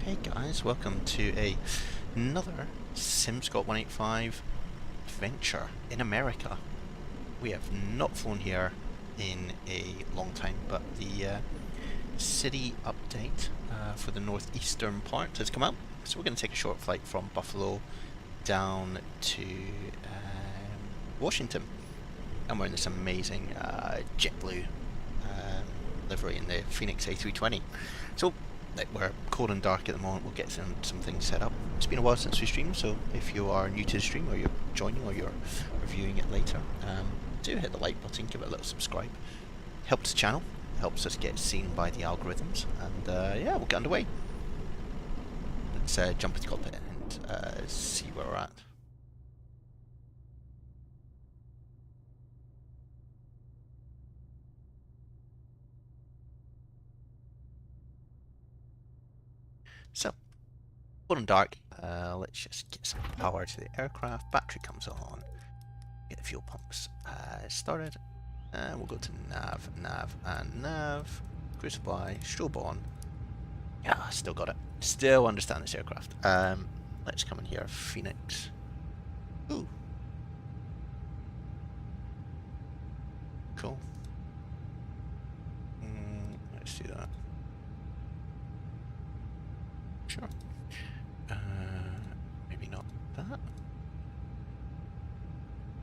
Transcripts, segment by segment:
Hey guys, welcome to another SimScott 185 adventure in America. We have not flown here in a long time, but the city update for the northeastern part has come out. So we're going to take a short flight from Buffalo down to Washington. And we're in this amazing jet blue livery in the Fenix A320. So we're cold and dark at the moment. We'll get some things set up. It's been a while since we streamed, so if you are new to the stream, or you're joining, or you're reviewing it later, do hit the like button, give it a little subscribe. Helps the channel, helps us get seen by the algorithms, and yeah, we'll get underway. Let's jump into the cockpit and see where we're at. So, cold and dark. Let's just get some power to the aircraft. Battery comes on. Get the fuel pumps started. And we'll go to nav, and nav. Crew supply, strobe on. Yeah, still got it. Still understand this aircraft. Let's come in here. Phoenix. Ooh. Cool. Let's do that. Sure. Maybe not that.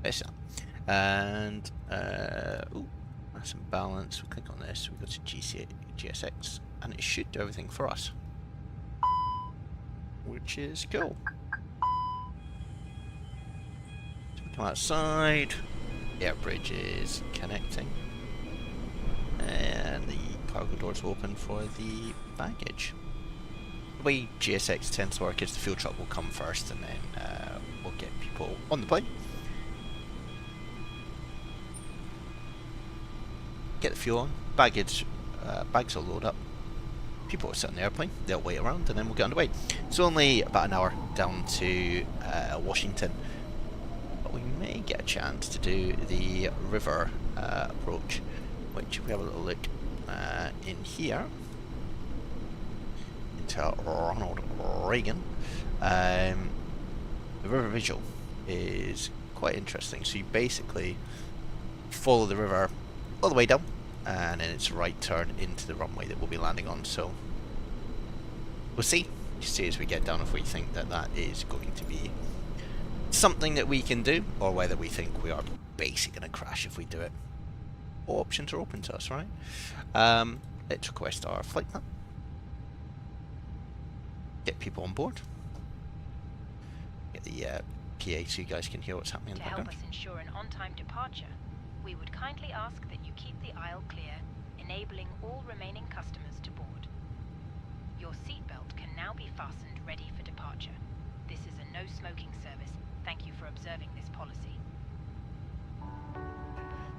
Yes, and ooh, that's some balance. We click on this. We go to GSX, and it should do everything for us, which is cool. So we come outside. Air bridge is connecting, and the cargo doors will open for the baggage. The way GSX tends to work is the fuel truck will come first, and then we'll get people on the plane. Get the fuel on, bags will load up, people will sit on the airplane, they'll wait around, and then we'll get underway. It's only about an hour down to Washington, but we may get a chance to do the river approach, which if we have a little look in here, into Ronald Reagan. The river visual is quite interesting, so you basically follow the river all the way down, and then it's a right turn into the runway that we'll be landing on. So we'll see as we get down if we think that that is going to be something that we can do, or whether we think we are basically going to crash if we do it. All options are open to us, right? Let's request our flight plan, get people on board, get the PA so you guys can hear what's happening in the background. To help us ensure an on-time departure, we would kindly ask that you keep the aisle clear, enabling all remaining customers to board. Your seatbelt can now be fastened ready for departure. This is a no-smoking service. Thank you for observing this policy.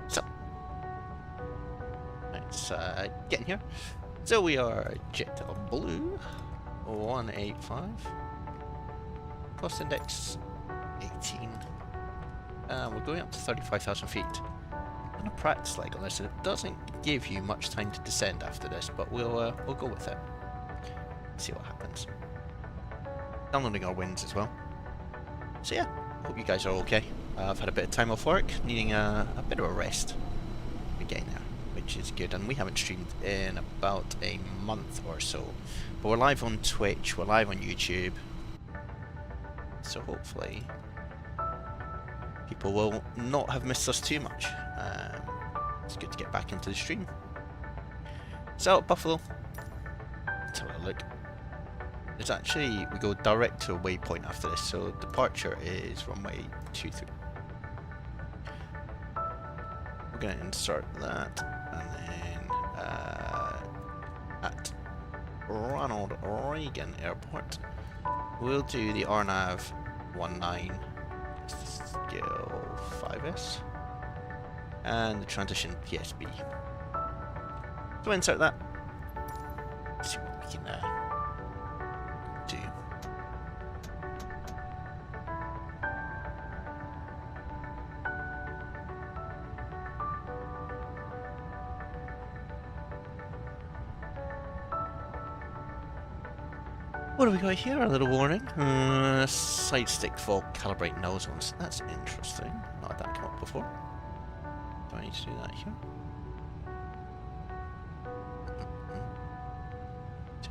So, let's get in here. So we are Jet Blue 185. Cost index 18. We're going up to 35,000 feet. I'm gonna practice like on this, and it doesn't give you much time to descend after this, but we'll go with it. See what happens. Downloading our wins as well. So yeah, hope you guys are okay. I've had a bit of time off work, needing a bit of a rest. We're getting there, which is good, and we haven't streamed in about a month or so. But we're live on Twitch, we're live on YouTube, so hopefully people will not have missed us too much. It's good to get back into the stream. So, Buffalo, let's have a look. There's actually, we go direct to a waypoint after this, so departure is runway 23. We're going to insert that, and then at Ronald Reagan Airport, we'll do the RNAV 19. Scale 5S, and the transition PSB. So insert that. Let's see what we can do. What do we got here? A little warning. Side stick fault, calibrate null zones. That's interesting. Not had that come up before. Do I need to do that here?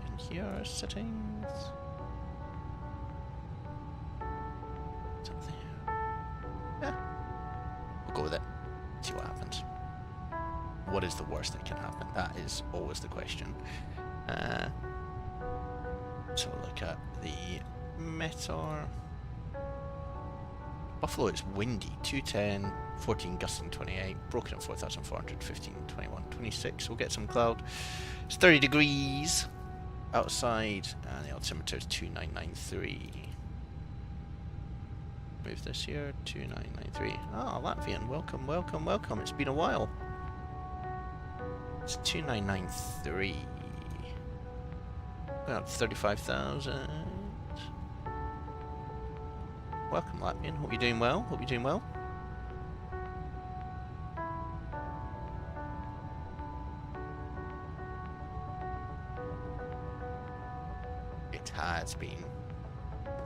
In here, settings. What's up there? Yeah. We'll go with it. See what happens. What is the worst that can happen? That is always the question. So look at the Meteor. Buffalo is windy, 210, 14 gusting 28, broken at 4,400, 15, 21, 26. We'll get some cloud. It's 30 degrees outside, and the altimeter is 2993. Move this here, 2993. Ah, Latvian, welcome, welcome, welcome. It's been a while. It's 2993. About 35,000. Welcome, Latvian. Hope you're doing well. Hope you're doing well. It has been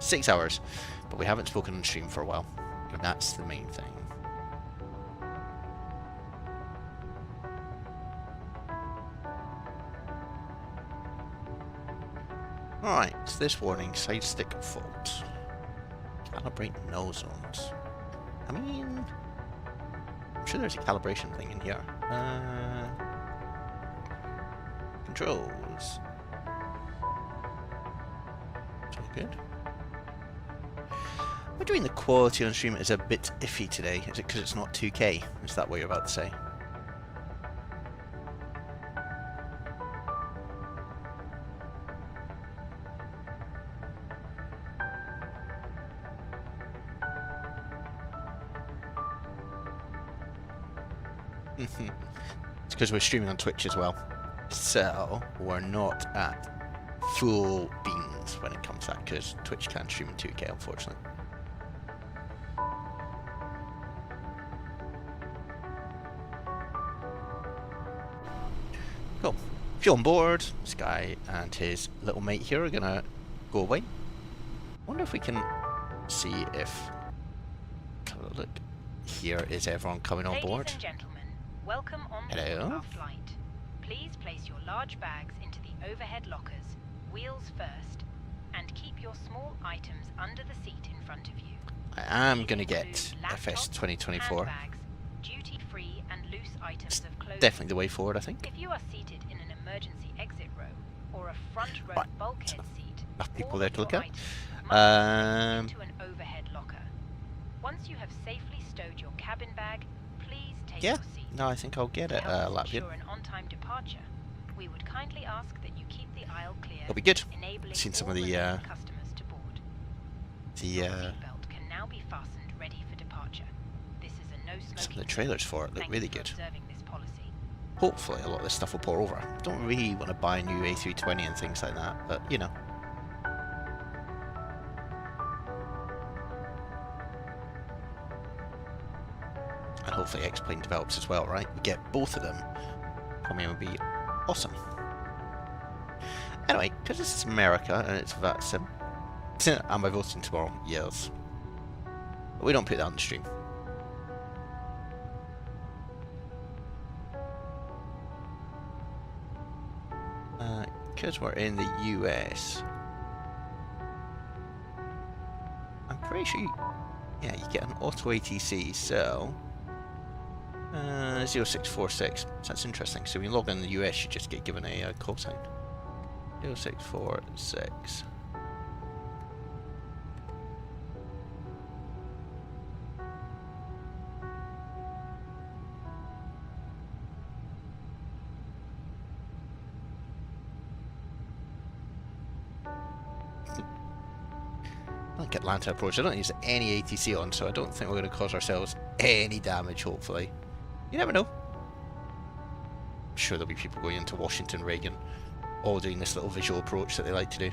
6 hours, but we haven't spoken on stream for a while. And that's the main thing. Alright, so this warning, side stick fault. Calibrate null zones. I mean, I'm sure there's a calibration thing in here. Controls. It's all good. We're doing the quality on stream is a bit iffy today. Is it because it's not 2K? Is that what you're about to say? It's because we're streaming on Twitch as well, so we're not at full beans when it comes to that, because Twitch can't stream in 2K, unfortunately. Cool. If you're on board, Sky and his little mate here are gonna go away. Wonder if we can see if... Look, here is everyone coming on board. Ladies and gentlemen, welcome on board our flight. Please place your large bags into the overhead lockers, wheels first, and keep your small items under the seat in front of you. I am going to get FS 2024. Handbags, duty-free and loose items of clothing. Definitely the way forward, I think. If you are seated in an emergency exit row or a front row bulkhead seat, enough people there to look at. Into an overhead locker. Once you have safely stowed your cabin bag, please take your seat. No, I think I'll get it, Latvian. Ensure an on-time departure. We would kindly ask that you keep the aisle clear. It'll be good. Enabling Seen some of all the customers to board. Your the seatbelt can now be fastened, ready for departure. This is a no smoking. some of the trailers for it look Thank really you for good. observing this policy. Hopefully a lot of this stuff will pour over. Don't really want to buy a new A320 and things like that, but you know. And hopefully X-Plane develops as well, right? We get both of them. I mean, it would be awesome. Anyway, because this is America and it's VATSIM, am I voting tomorrow? Yes. But we don't put that on the stream. Because we're in the US, I'm pretty sure yeah, you get an auto ATC, so 0646. So that's interesting. So when you log in the US, you just get given a call sign. 0646. Like Atlanta approach, I don't use any ATC on, so I don't think we're going to cause ourselves any damage, hopefully. You never know. I'm sure there'll be people going into Washington, Reagan, all doing this little visual approach that they like to do.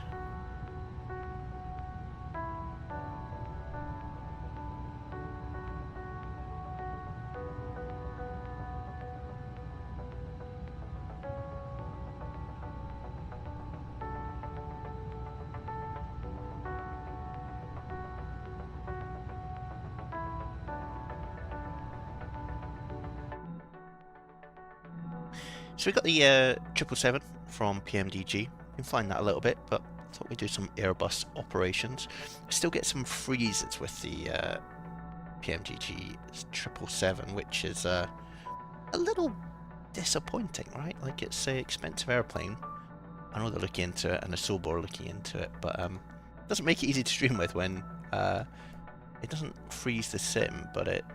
So we got the 777 from PMDG. You can find that a little bit, but I thought we'd do some Airbus operations. Still get some freezes with the PMDG 777, which is a little disappointing, right? Like, it's an expensive airplane. I know they're looking into it, and the Sobo are looking into it, but it doesn't make it easy to stream with when it doesn't freeze the sim, but it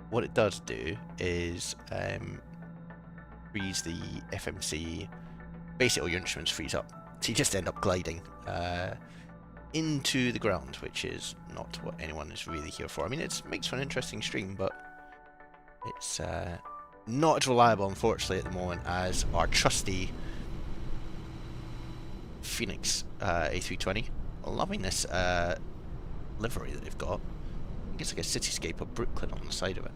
what it does do is freeze the FMC. Basically, all your instruments freeze up, so you just end up gliding into the ground, which is not what anyone is really here for. I mean, it makes for an interesting stream, but it's not as reliable, unfortunately, at the moment as our trusty Fenix A320. Loving this livery that they've got. I think it's like a cityscape of Brooklyn on the side of it.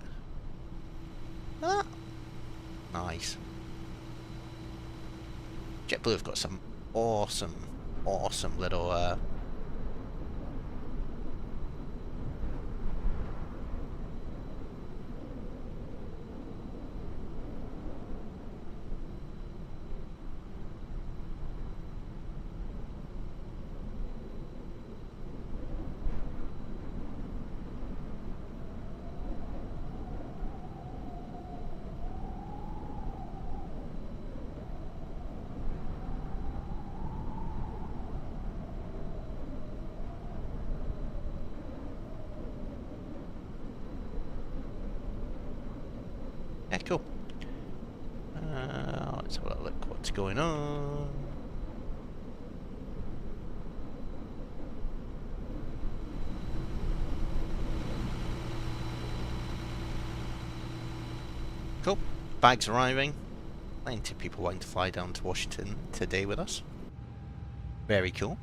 Ah, nice. JetBlue have got some awesome little yeah, cool. Let's have a look what's going on. Cool. Bags arriving. Plenty of people wanting to fly down to Washington today with us. Very cool.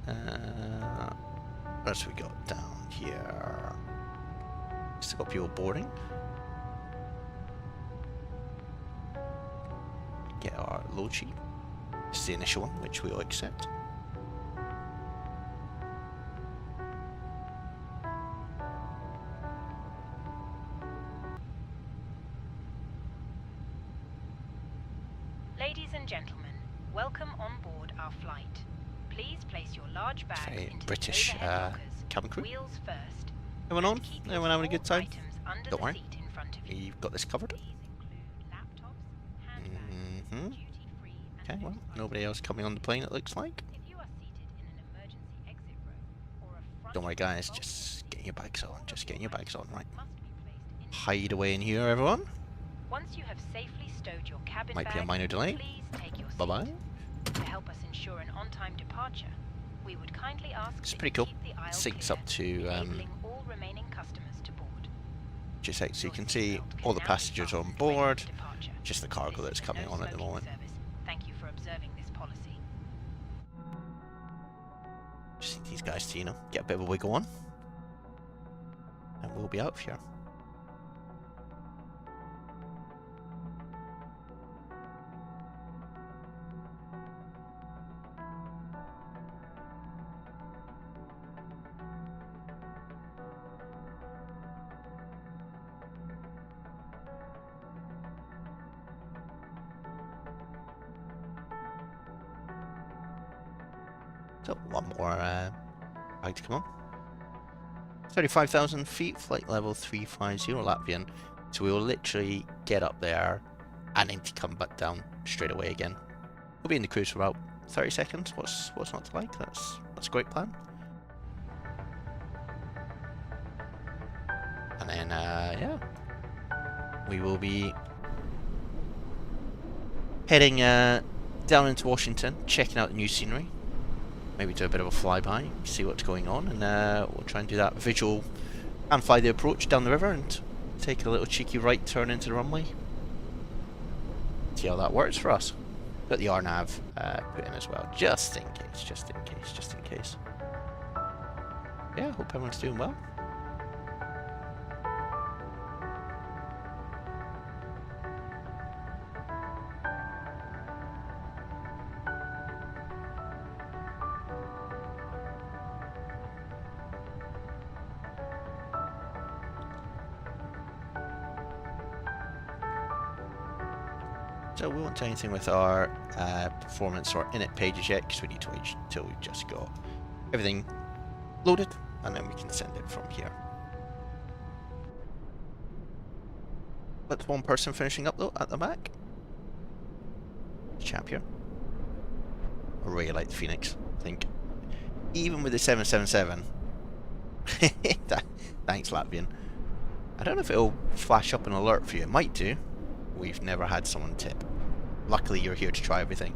What else we got down here? Still got people boarding. Get our load sheet. This is the initial one, which we'll accept. Ladies and gentlemen, welcome on board our flight. Please place your large bags Okay, into British the overhead lockers, cabin crew. wheels first. Everyone on? Keep Everyone having a good time? under Don't the worry. seat in front of you. We've got this covered. These include laptops, handbags, duty-free and Okay, well, loose nobody else coming on the plane, it looks like. If you are seated in an emergency exit row or a front Don't worry, guys, row, just getting your bags on. Just getting your bags on, right? must be placed in. Hide away in here, everyone. Once you have safely stowed your cabin Might be a bag, minor delay. please take your seat. Bye-bye. To help us ensure an on-time departure, we would kindly ask It's that pretty you cool. keep the aisle Syncs clear, up to enabling all remaining customers to board. just so you Your can see seatbelt all can the now be passengers on fastened ready for board. departure. Just the cargo This that's is a coming on at the no-smoking moment. service. Thank you for observing this policy. Just need these guys to, get a bit of a wiggle on. And we'll be out of here. So, one more bag to come on. 35,000 feet, flight level 350 Latvian. So we will literally get up there and then come back down straight away again. We'll be in the cruise for about 30 seconds. What's not to like? That's a great plan. And then yeah, we will be heading down into Washington, checking out the new scenery. Maybe do a bit of a flyby, see what's going on, and we'll try and do that visual and fly the approach down the river and take a little cheeky right turn into the runway. See how that works for us. Got the RNAV put in as well, just in case. Yeah, hope everyone's doing well. So we won't do anything with our performance or init pages yet, because we need to wait until we've just got everything loaded, and then we can send it from here. That's one person finishing up though at the back. Chap here. I really like the Fenix. I think even with the 777. Thanks, Latvian. I don't know if it'll flash up an alert for you. It might do. We've never had someone tip. Luckily, you're here to try everything.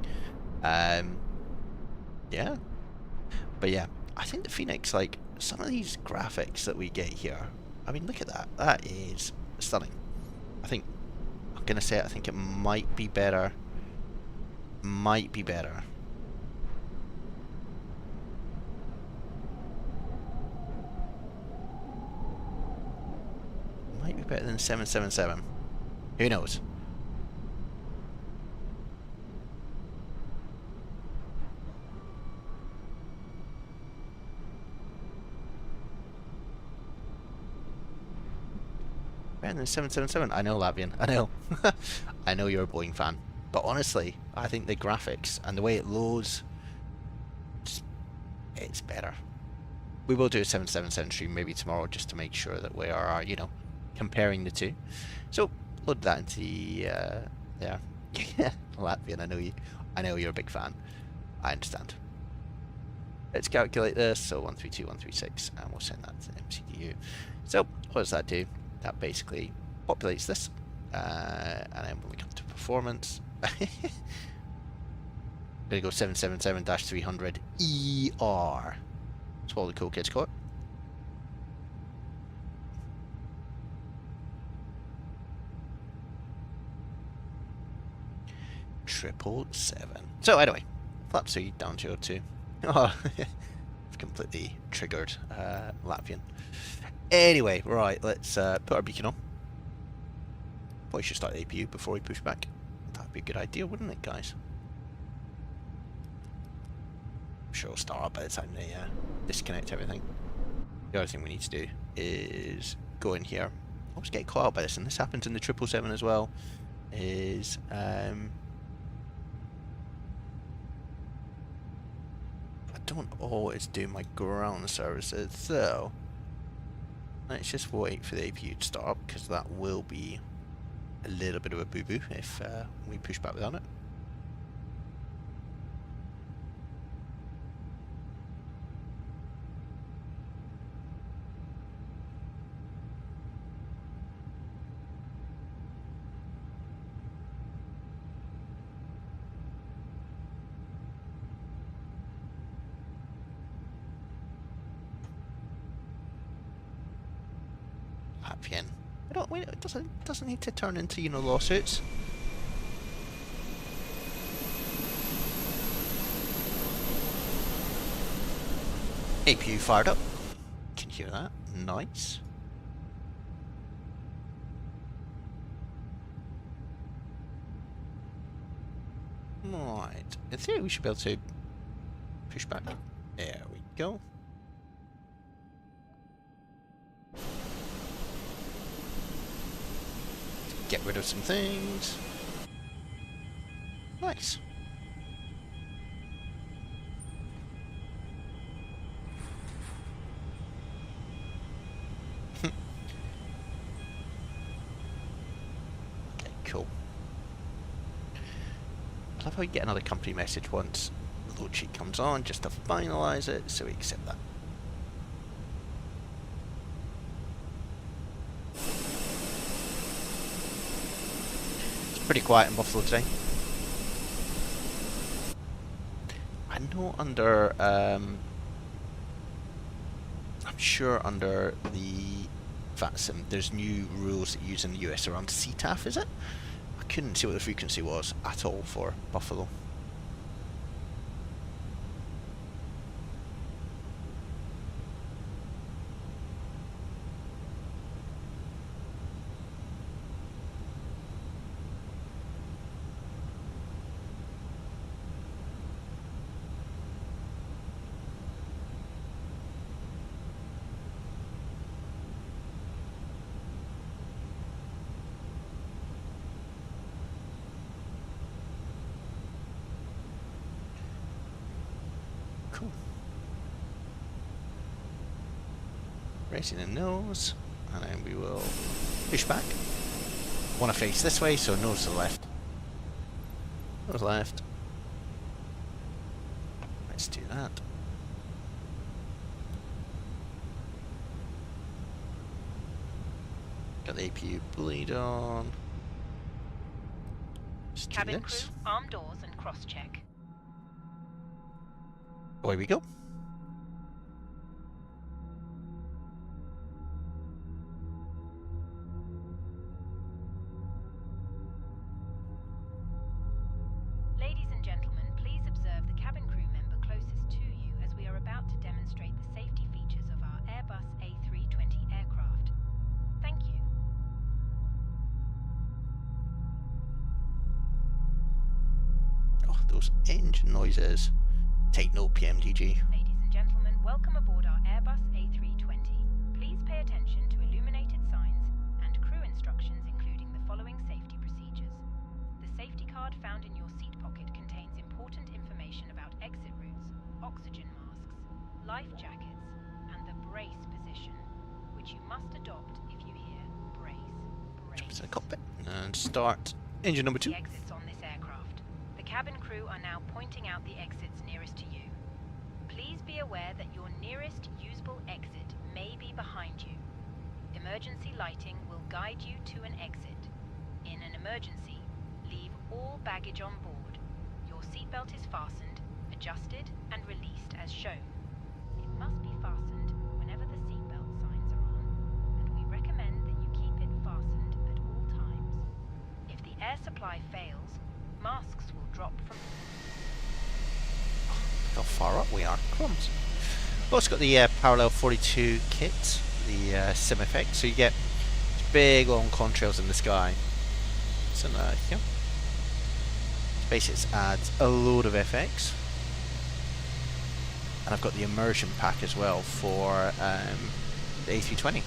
Yeah. But yeah, I think the Fenix, like, some of these graphics that we get here, I mean, look at that. That is stunning. I'm going to say it, I think it might be better. Might be better. Might be better than 777. Who knows? Better than 777. I know, Latvian. I know. I know you're a Boeing fan. But honestly, I think the graphics and the way it loads, it's better. We will do a 777 stream maybe tomorrow just to make sure that we are, you know, comparing the two. So load that into the there. Yeah, Latvian. I know you're a big fan. I understand. Let's calculate this. So 132, 136, and we'll send that to MCDU. So what does that do? That basically populates this, and then when we come to performance, I'm gonna go 777-300 ER. That's what all the cool kids call it. Triple seven. So anyway, flap C down to 02. Oh, I've completely triggered Latvian. Anyway, right, let's put our beacon on. Probably should start the APU before we push back. That'd be a good idea, wouldn't it, guys? I'm sure it'll start up by the time they disconnect everything. The other thing we need to do is go in here. I always get caught out by this, and this happens in the 777 as well. Is I don't always do my ground services, so let's just wait for the APU to start up, because that will be a little bit of a boo-boo if we push back without it. Latvian. It doesn't need to turn into, you know, lawsuits. APU fired up. Can hear that. Nice. Right. In theory, we should be able to push back. There we go. Get rid of some things. Nice. Okay, cool. I love how you get another company message once the load sheet comes on, just to finalise it, so we accept that. Pretty quiet in Buffalo today. I know under, I'm sure under the VATSIM there's new rules that you use in the US around CTAF, is it? I couldn't see what the frequency was at all for Buffalo. Cool. Raising the nose, and then we will push back. Want to face this way, so nose to the left. Nose left. Let's do that. Got the APU bleed on. Cabin crew, arm doors and cross-check. Away we go. Ladies and gentlemen, please observe the cabin crew member closest to you as we are about to demonstrate the safety features of our Airbus A320 aircraft. Thank you. Oh, those engine noises. Take note, PMDG. Ladies and gentlemen, welcome aboard our Airbus A320. Please pay attention to illuminated signs and crew instructions, including the following safety procedures. The safety card found in your seat pocket contains important information about exit routes, oxygen masks, life jackets, and the brace position, which you must adopt if you hear brace. Jump into the cockpit and start engine number 2. The exits on this aircraft. The cabin crew are now pointing out the exits nearest to you. Please be aware that your nearest usable exit may be behind you. Emergency lighting will guide you to an exit. In an emergency, leave all baggage on board. Your seatbelt is fastened, adjusted, and released as shown. It must be fastened whenever the seatbelt signs are on, and we recommend that you keep it fastened at all times. If the air supply fails, masks will drop from... How far up we are. Crumbs. We've also got the Parallel 42 kit, the sim effect, so you get big long contrails in the sky. So here. SpaceX adds a load of FX. And I've got the immersion pack as well for the A320.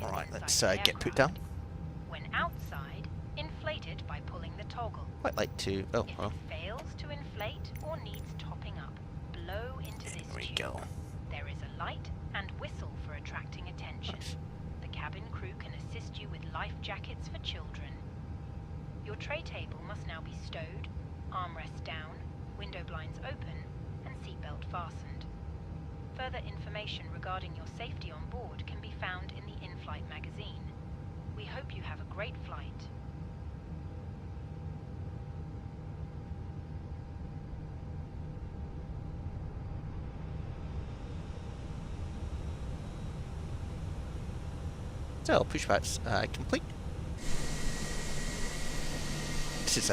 Alright, let's get put down. When outside, inflate it by pulling the toggle. Quite like to... Oh, if well. it fails to inflate or needs topping up, blow into this There we tube. go. There is a light and whistle for attracting attention. Nice. The cabin crew can assist you with life jackets for children. Your tray table must now be stowed, armrests down, window blinds open, and seatbelt fastened. Further information regarding your safety on board can be found in the in-flight magazine. We hope you have a great flight. So, pushback's complete. This is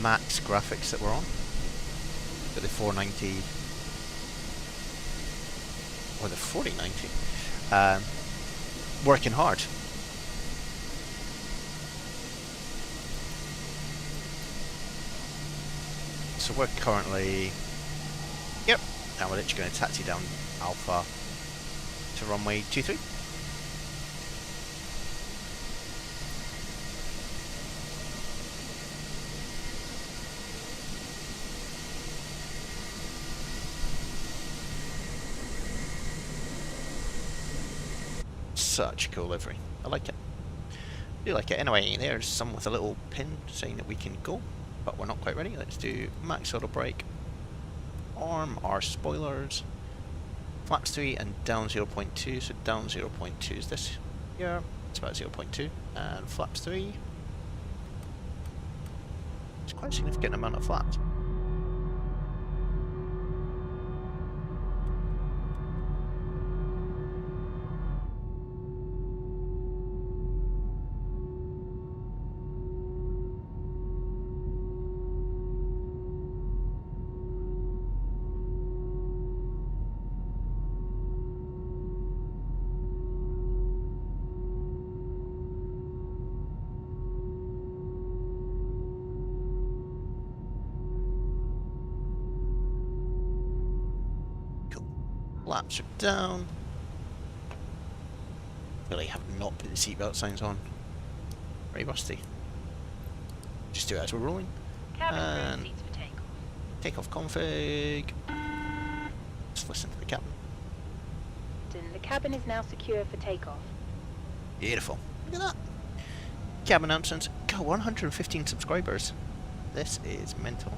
max graphics that we're on. Got the 490 or the 4090. Working hard. So we're currently... Yep. Now we're literally going to taxi down Alpha to runway 23. Such a cool livery. I like it. I do like it. Anyway, there's some with a little pin saying that we can go, but we're not quite ready. Let's do max auto brake, arm our spoilers, flaps 3 and down 0.2. So down 0.2 is this here. It's about 0.2, and flaps 3. It's quite a significant amount of flaps. Flaps are down. Really have not put the seatbelt signs on. very rusty. Just do it as we're rolling. Cabin And crew seats for takeoff. takeoff config. Just listen to the captain. The cabin is now secure for takeoff. Beautiful. Look at that. Cabin announcements. Got 115 subscribers. This is mental.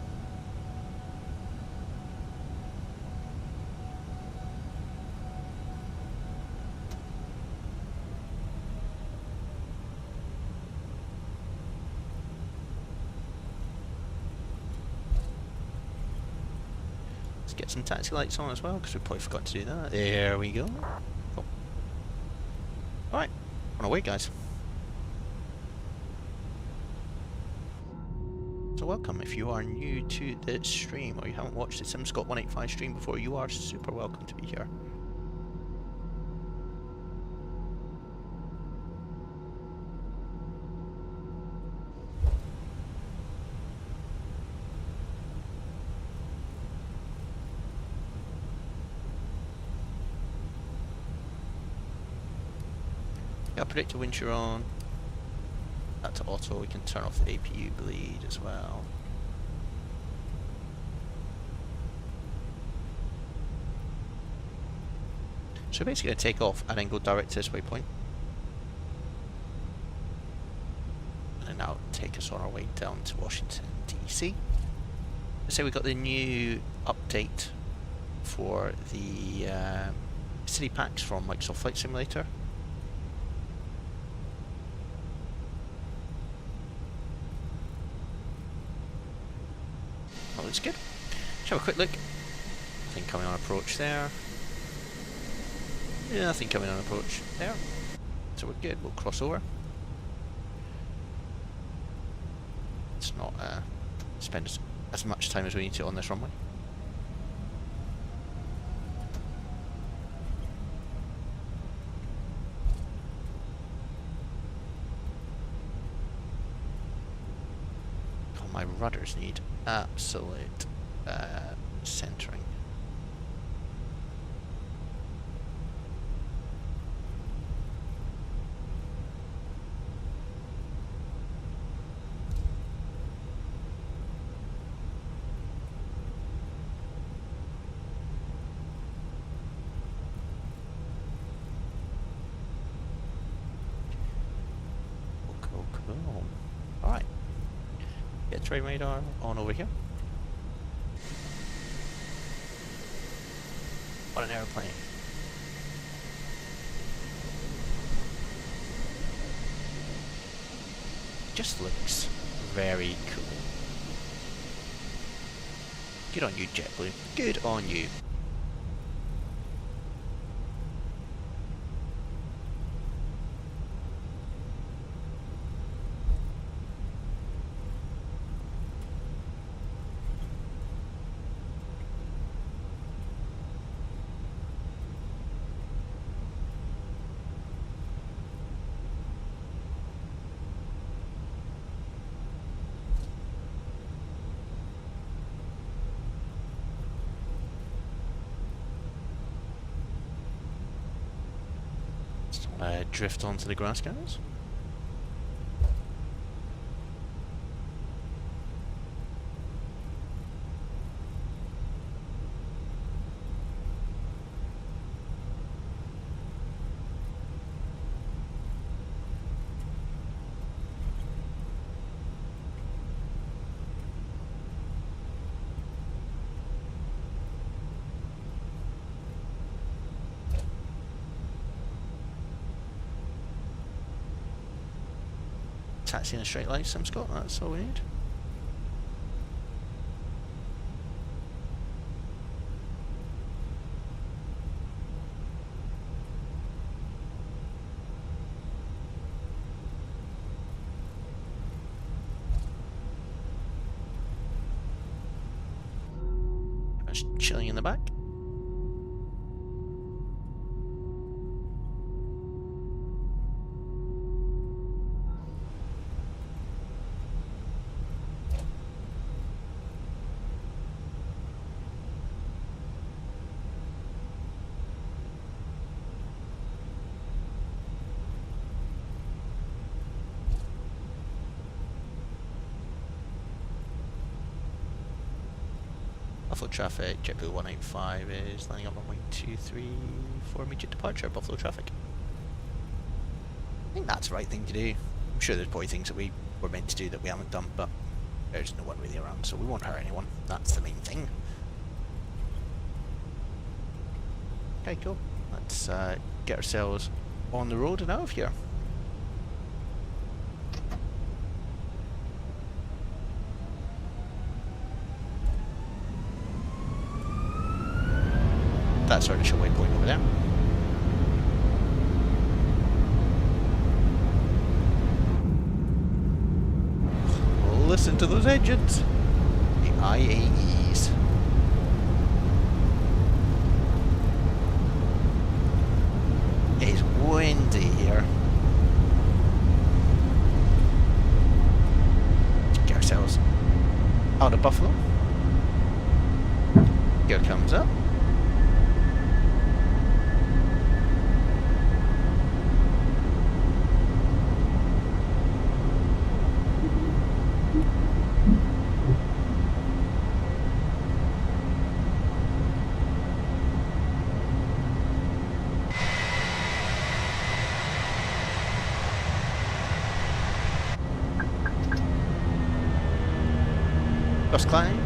Let's get some taxi lights on as well, because we probably forgot to do that. There we go. Cool. Alright, on our way, guys. So welcome. If you are new to the stream or you haven't watched the SimScott 185 stream before, you are super welcome to be here. Got predicted wind shear on. That to auto, we can turn off the APU bleed as well. So we're basically going to take off and then go direct to this waypoint. And then that'll take us on our way down to Washington DC. So we got the new update for the city packs from Microsoft Flight Simulator. That looks good. Let's have a quick look. Nothing coming on approach there. Yeah, nothing coming on approach there. So we're good. We'll cross over. Let's not spend as much time as we need to on this runway. Oh, my rudders need absolute centering. Cool. Alright. Get terrain radar on over here. On an airplane. Just looks very cool. Good on you, JetBlue. Good on you. Drift onto the grass, guys. Taxi in a straight line, Scott, that's all we need. Just chilling in the back. Buffalo traffic, JetBlue 185 is landing on runway 23 for immediate departure, Buffalo traffic. I think that's the right thing to do. I'm sure there's probably things that we were meant to do that we haven't done, but there's no one really around, so we won't hurt anyone. That's the main thing. Okay, cool. Let's get ourselves on the road and out of here. That's our initial waypoint over there. Listen to those engines. The IAEs. It is windy here. Let's get ourselves out of Buffalo. Gear comes up. First climb.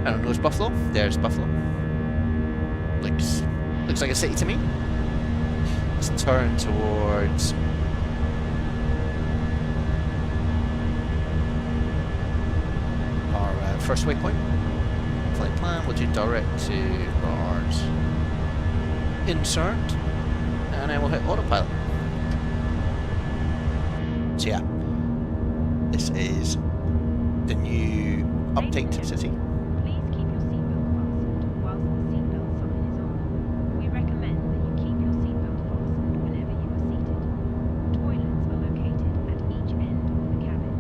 I don't know, it's Buffalo. There's Buffalo. Looks like a city to me. Let's turn towards our first waypoint. Flight plan, we'll do direct to ours. Insert, and then we'll hit autopilot. So yeah, this is the new update to the city. Please keep your seatbelt fastened whilst the seatbelt sign is on. We recommend that you keep your seatbelt fastened whenever you are seated. Toilets are located at each end of the cabin.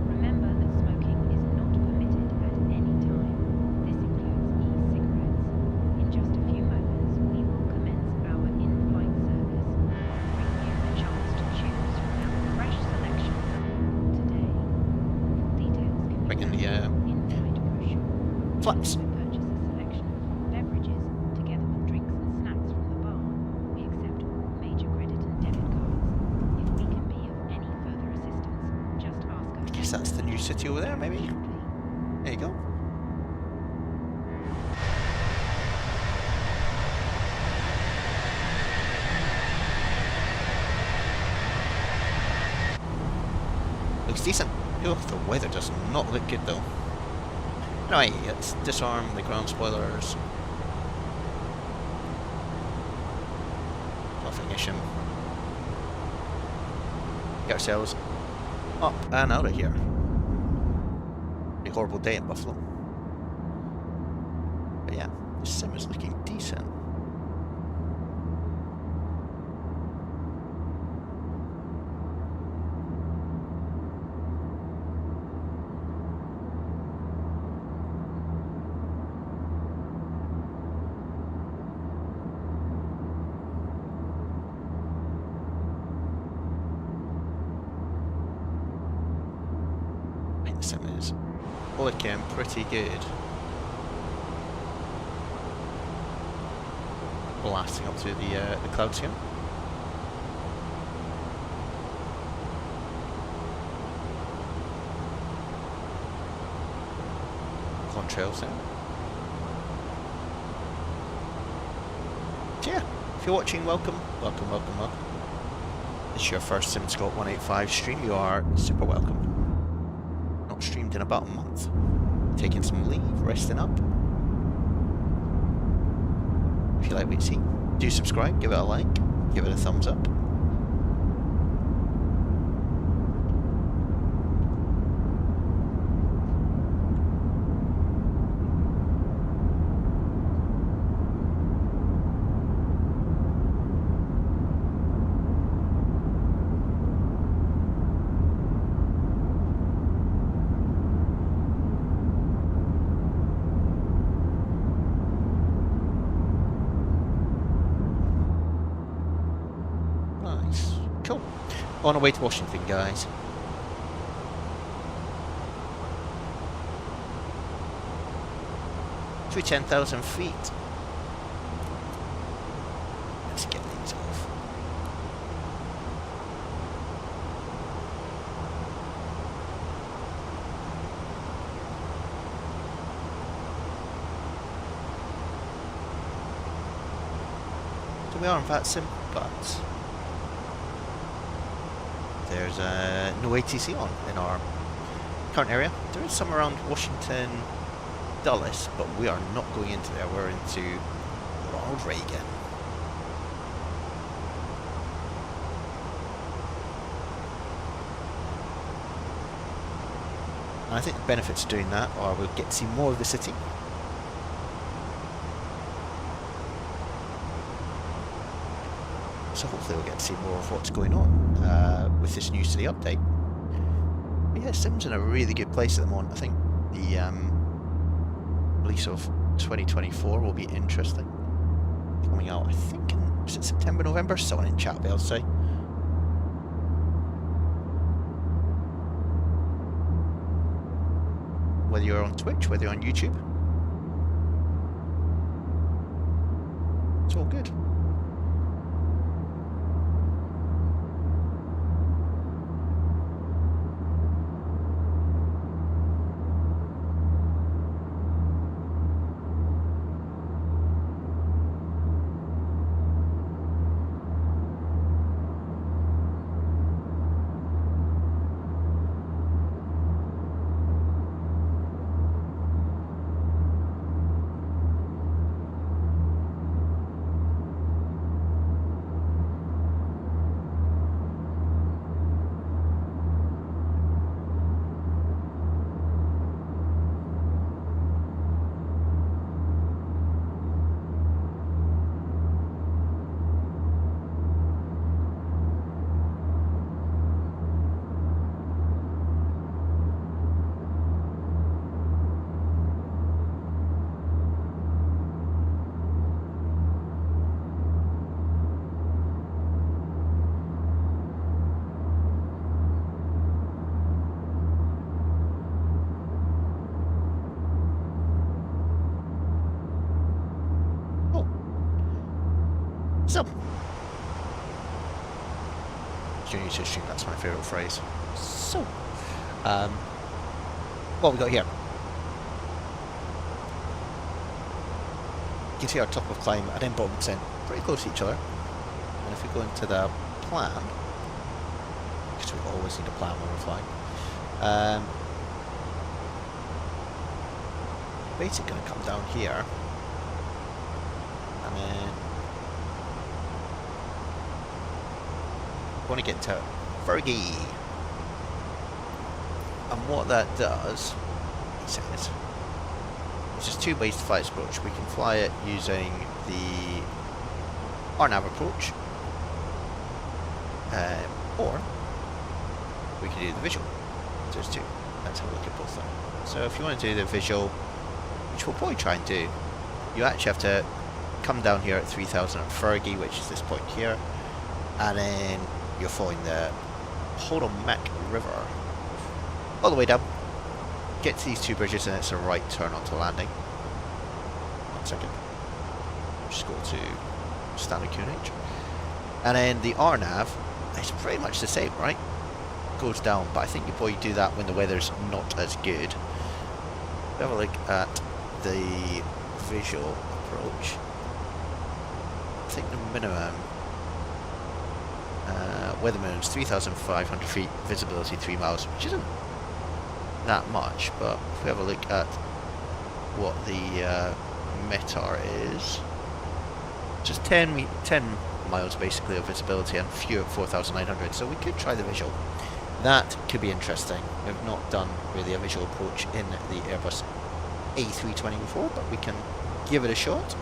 Remember that smoking is not permitted at any time. This includes e-cigarettes. In just a few moments, we will commence our in-flight service, offering you the chance to choose from our fresh selection today. Full details can be Bring in the inside brochure. flaps. Also purchase a selection of hot beverages together with drinks and snacks from the bar. We accept all major credit and debit cards. If we can be of any further assistance, just ask us. I guess that's the new city over there, maybe. There you go. Looks decent. Ugh, the weather does not look good though. Anyway, let's disarm the ground spoilers. Off ignition. Get ourselves up and out of here. Pretty horrible day in Buffalo. But yeah, this sim is looking decent. Sim is looking pretty good. Blasting up through the clouds here. Contrails there. So yeah, if you're watching, welcome. It's your first SimScope 185 stream. You are super welcome. Not streamed in about a month. Taking some leave, resting up. If you like what you see, do subscribe, give it a like, give it a thumbs up. Cool. On our way to Washington, guys. Through 10,000 feet. Let's get these off. So we are in fact sim, but there's no ATC on in our current area. There is some around Washington, Dulles, but we are not going into there. We're into Ronald Reagan. And I think the benefits of doing that are we'll get to see more of the city. So hopefully we'll get to see more of what's going on with this new city update. But yeah, Sim's in a really good place at the moment. I think the release of 2024 will be interesting. Coming out, I think, in September, November. Someone in chat will be able to say. Whether you're on Twitch, whether you're on YouTube, it's all good. So, continue to stream, that's my favourite phrase. So, what we got here? You can see our top of climb and then bottom descent pretty close to each other. And if we go into the plan, because we always need a plan when we're flying, basically going to come down here and then want to get to Fergie. And what that does, he says, there's just two ways to fly this approach. We can fly it using the RNAV approach, or we can do the visual. There's two. Let's have a look at both of them. So if you want to do the visual, which we'll probably try and do, you actually have to come down here at 3000 at Fergie, which is this point here, and then you're following the Potomac River all the way down, get to these two bridges, and it's a right turn onto landing. 1 second, just go to standard QNH, and then the RNAV is pretty much the same, right? Goes down, but I think you probably do that when the weather's not as good. Have a look at the visual approach. I think the minimum weather minimum is 3,500 feet, visibility 3 miles, which isn't that much, but if we have a look at what the METAR is, just 10 miles basically of visibility and few at 4,900, so we could try the visual. That could be interesting. We've not done really a visual approach in the Airbus A320 before, but we can give it a shot.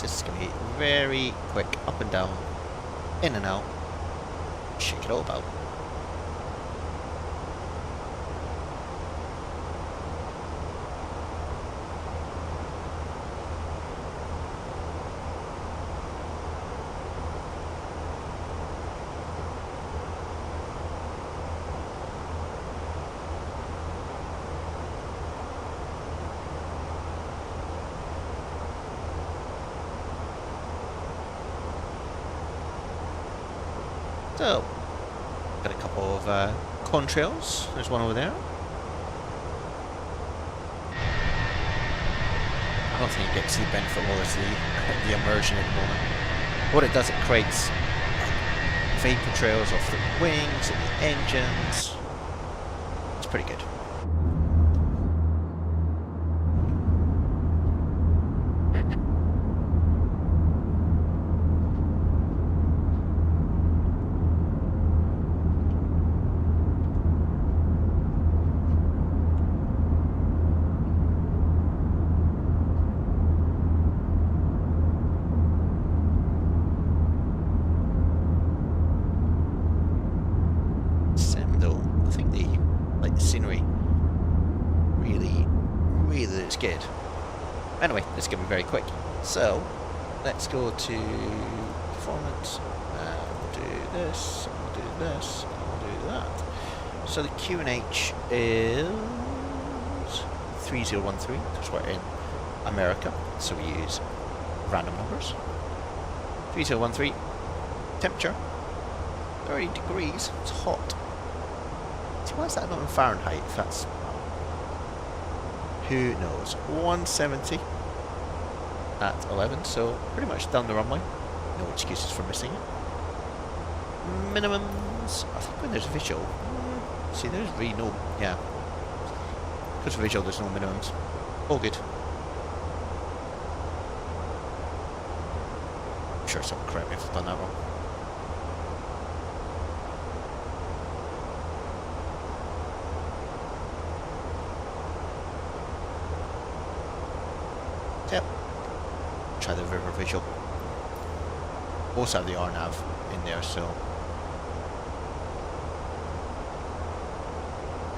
this. It's going to be very quick, up and down, in and out, shake it all about. So, got a couple of contrails. There's one over there. I don't think you get to see the benefit of all this, the immersion at the moment. What it does, it creates vapor trails off the wings and the engines. It's pretty good. Anyway, this is going to be very quick. So, let's go to performance. We'll do this, we'll do this, we'll do that. So the QNH is 3013, because we're in America, so we use random numbers. 3013, temperature, 30 degrees, it's hot. See, why is that not in Fahrenheit? If that's... who knows? 170 at 11, so pretty much down the runway. No excuses for missing it. Minimums, I think when there's visual. See, there's really no, yeah. Because visual, there's no minimums. All good. I'm sure someone correct me if I've done that wrong. Yep. Try the river visual. Also have the RNAV in there, so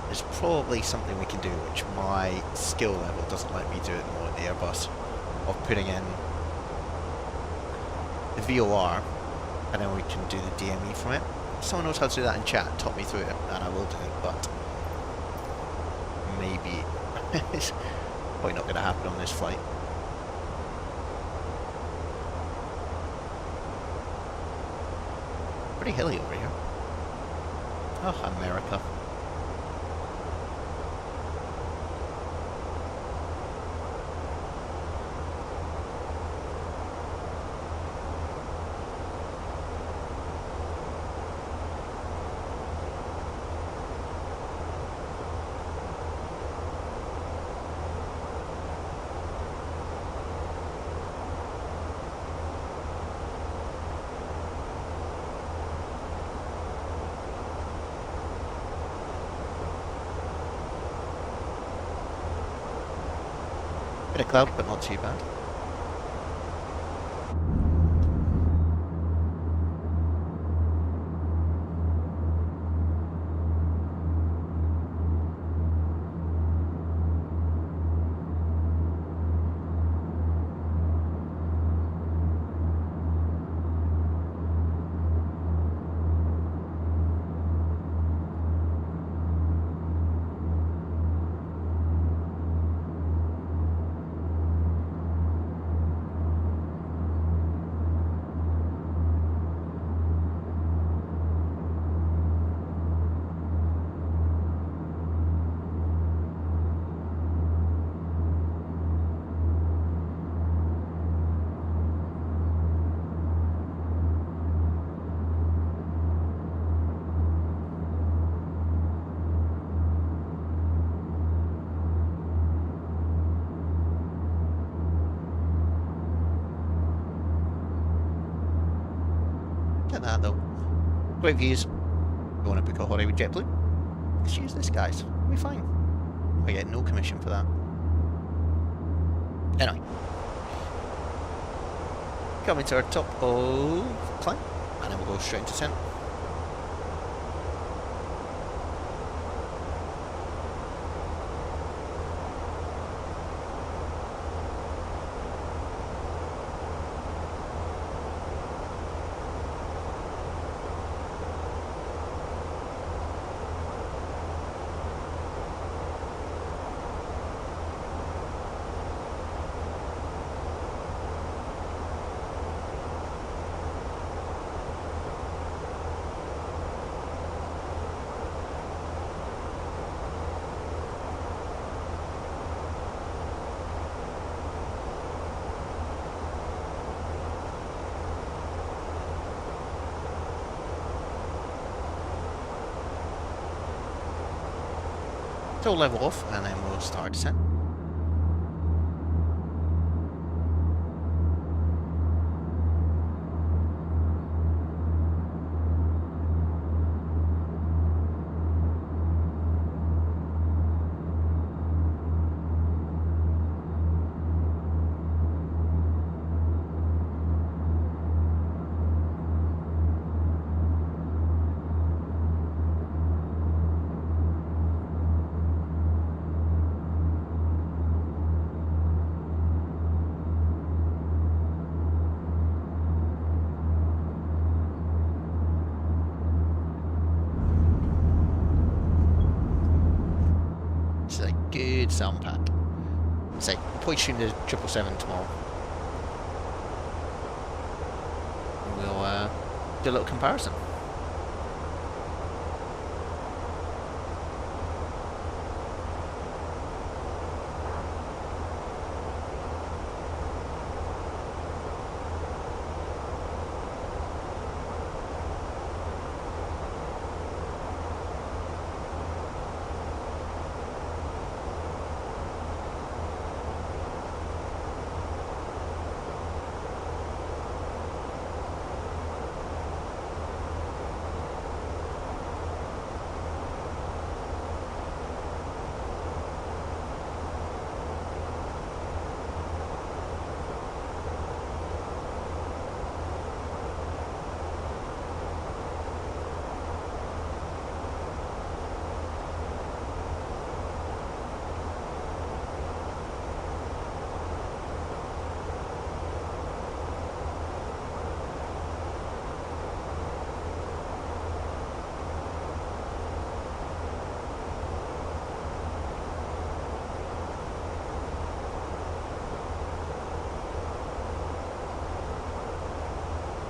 there's probably something we can do which my skill level doesn't let me do at the moment, the Airbus, of putting in the VOR and then we can do the DME from it. If someone knows how to do that in chat, talk me through it, and I will do it, but maybe it's probably not going to happen on this flight. Pretty hilly over here. Oh, America. Bit of cloud, but not too bad. Look at that though. Great views. You want to book a holiday with JetBlue? Let's use this, guys. We'll be fine. I get no commission for that. Anyway. Coming to our top of climb, and then we'll go straight into descent. So we'll level off and then we'll start descent. Good sound pack. So, we'll probably tune the 777 tomorrow. And we'll do a little comparison.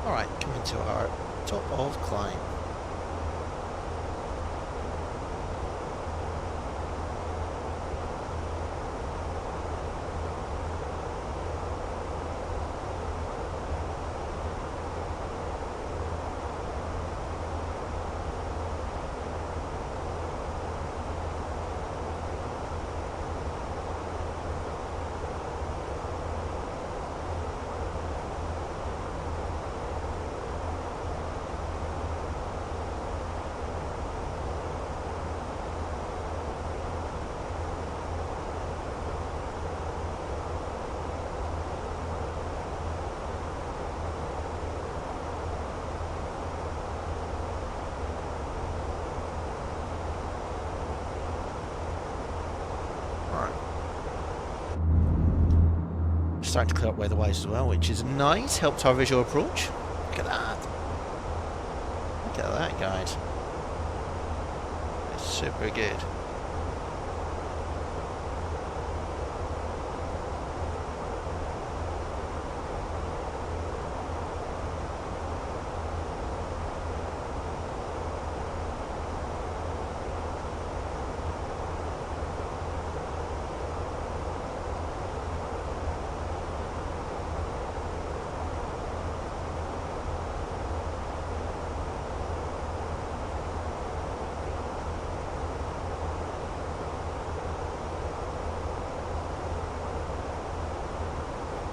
Alright, coming to our top of climb. Starting to clear up weather-wise as well, which is nice. Helps our visual approach. Look at that. Look at that, guys. It's super good.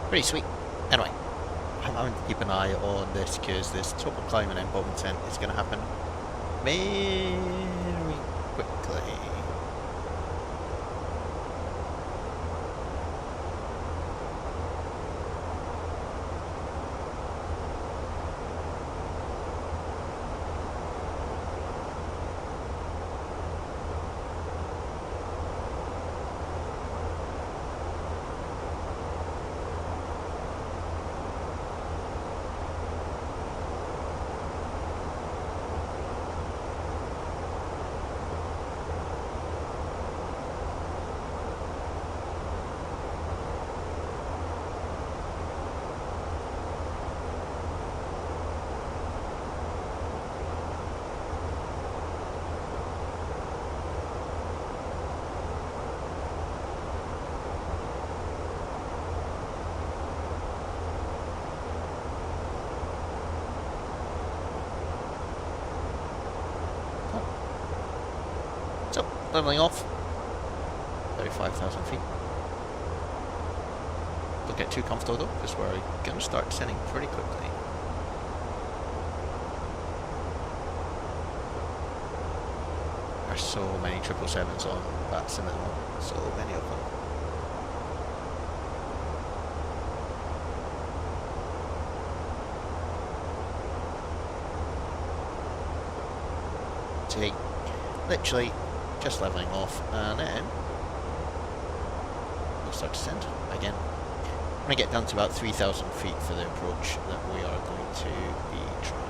Pretty sweet. Anyway, I'm having to keep an eye on this because this top of climbing and bottom descent is going to happen very quickly. leveling off. 35,000 feet. Don't get too comfortable though, because we're going to start descending pretty quickly. There's so many 777s on that sim at the moment, so many of them. See, literally just leveling off, and then we'll start to descend again. I'm going to get down to about 3,000 feet for the approach that we are going to be trying.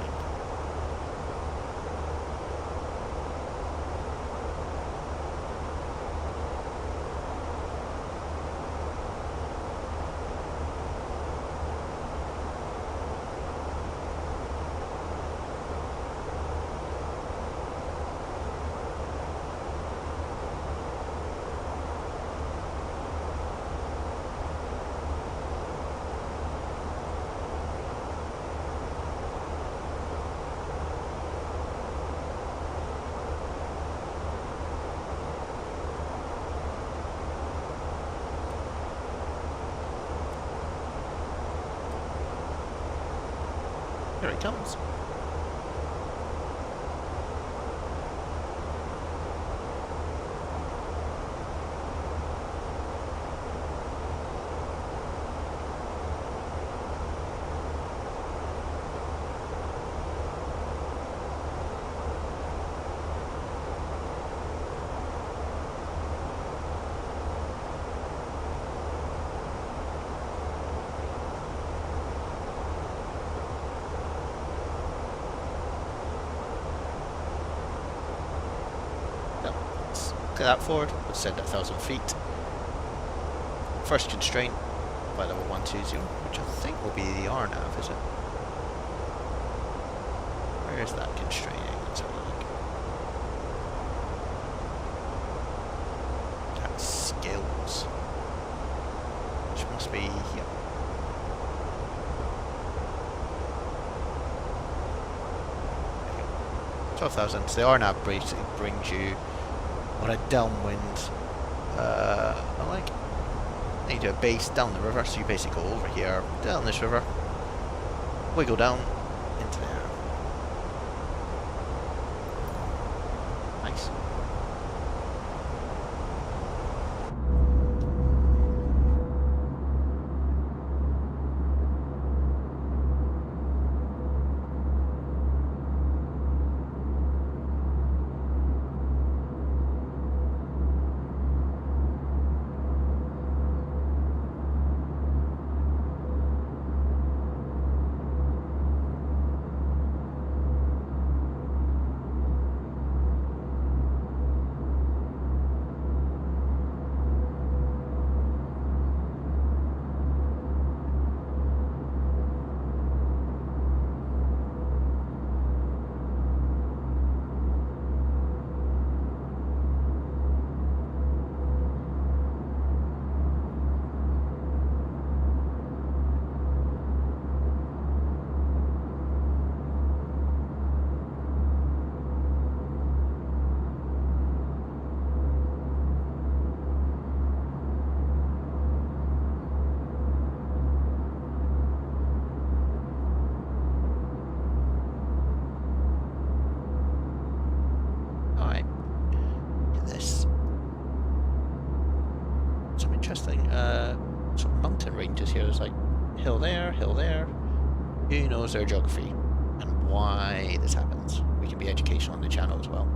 Here it comes. That forward, let's send at 1,000 feet. First constraint by level 120, which I think will be the RNAV, is it? Where is that constraining? Let's have a look. That's skills, which must be here. There you go. 12,000. So the RNAV basically brings you on a downwind, I like. Then you do a base down the river, so you basically go over here, down this river, wiggle down into there. Nice. Some mountain ranges here. There's like hill there, Who knows their geography and why this happens? We can be educational on the channel as well.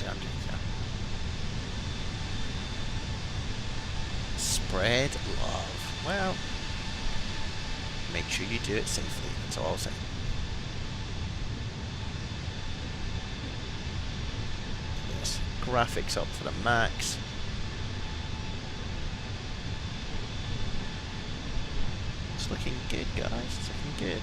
see underneath there. Spread love. Well, make sure you do it safely. That's all I'll say. Yes, graphics up to the max. It's looking good, guys. It's looking good.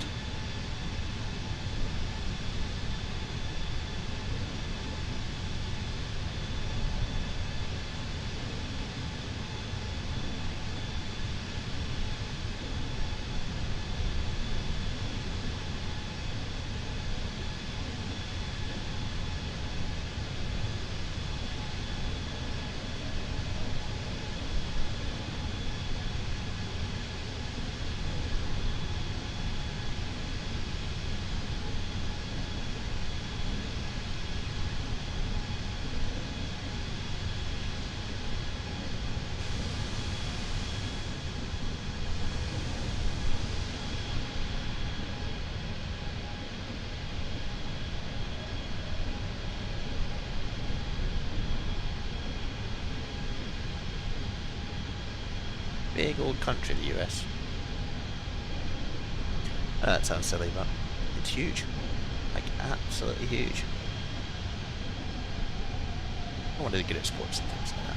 Big old country, the US. That sounds silly, but it's huge. Like, absolutely huge. I want to get at sports and things like that.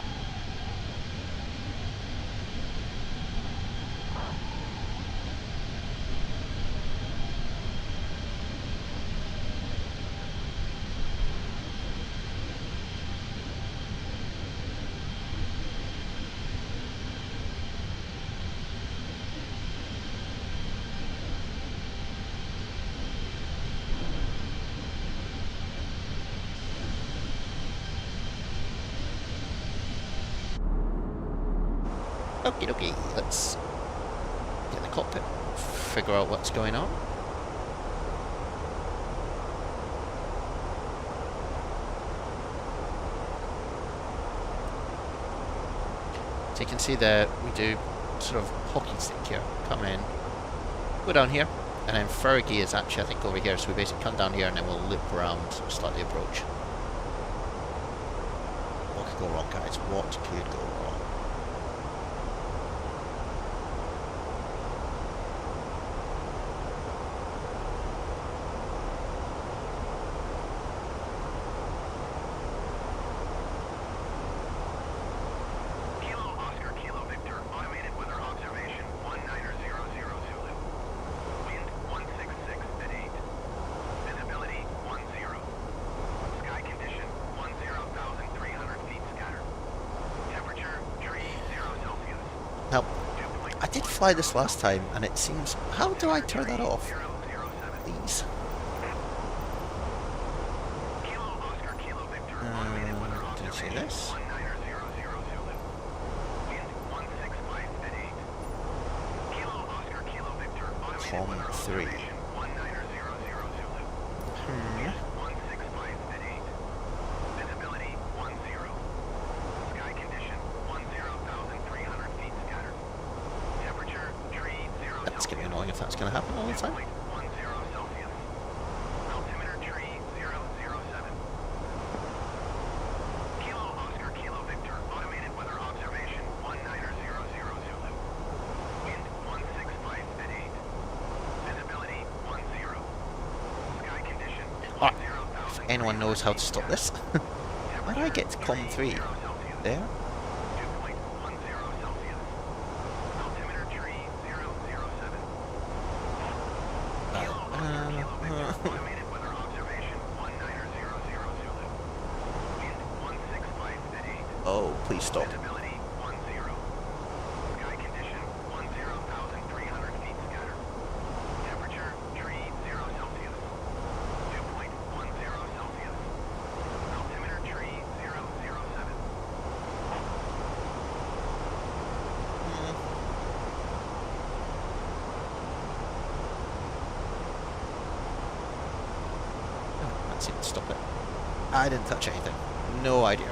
Okie dokie, let's get in the cockpit, figure out what's going on. So you can see that we do sort of hockey stick here. Come in, go down here, and then Fergie is actually, I think, over here. So we basically come down here and then we'll loop around, start the approach. What could go wrong, guys? What could go wrong? Now, I did fly this last time, and it seems... How do I turn that off? Please. Did you see this? Com 3. That's going to be annoying if that's going to happen all the time. Alright, if anyone knows how to stop this. How do I get to COM 3? There? Oh, please stop. Stop it. I didn't touch anything. No idea.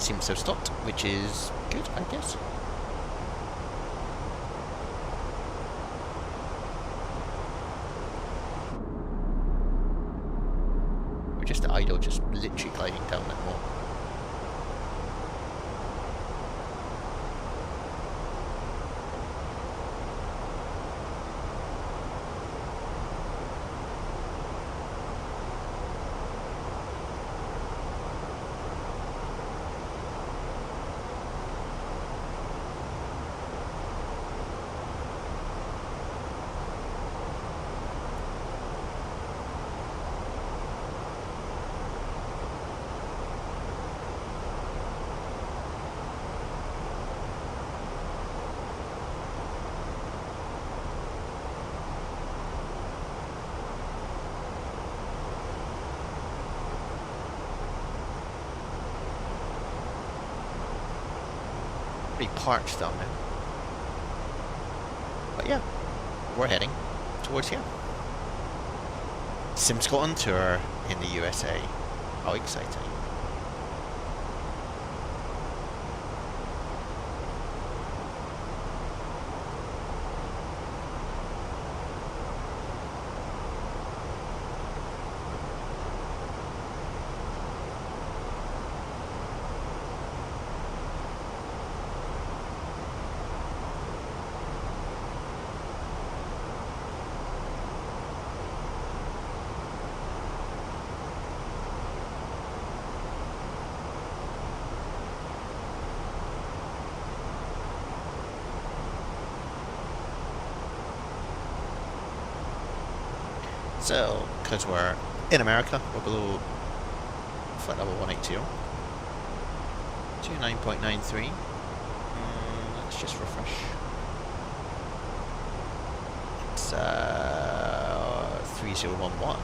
seems to have stopped, which is good, I guess. We're just idle, just literally gliding down that wall. Pretty parched down there. But yeah, we're heading towards here. Sim Scotland tour in the USA. How exciting. So, because we're in America, we're below flight level 180. 29.93. Let's just refresh. It's 3011.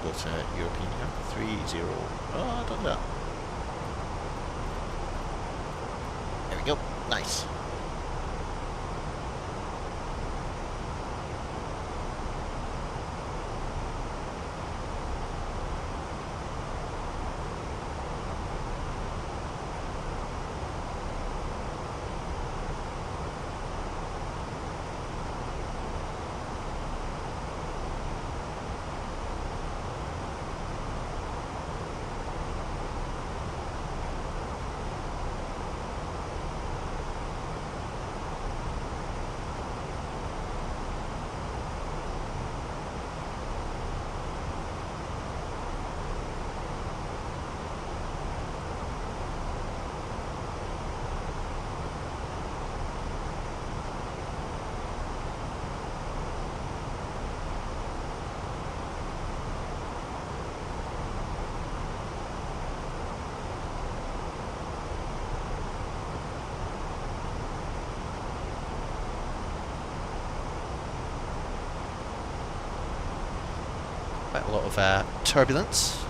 Go to European here. 30. Oh, I don't do that. There we go. Nice. Quite a lot of turbulence.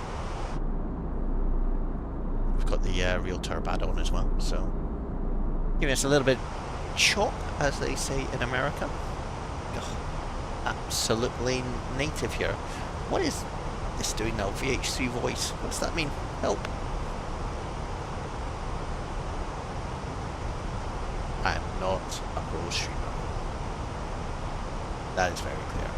We've got the real turbad on as well, so giving us a little bit chop, as they say in America. Ugh, absolutely native here. What is this doing now? VH3 voice. What does that mean? Help. I am not a pro streamer. That is very clear.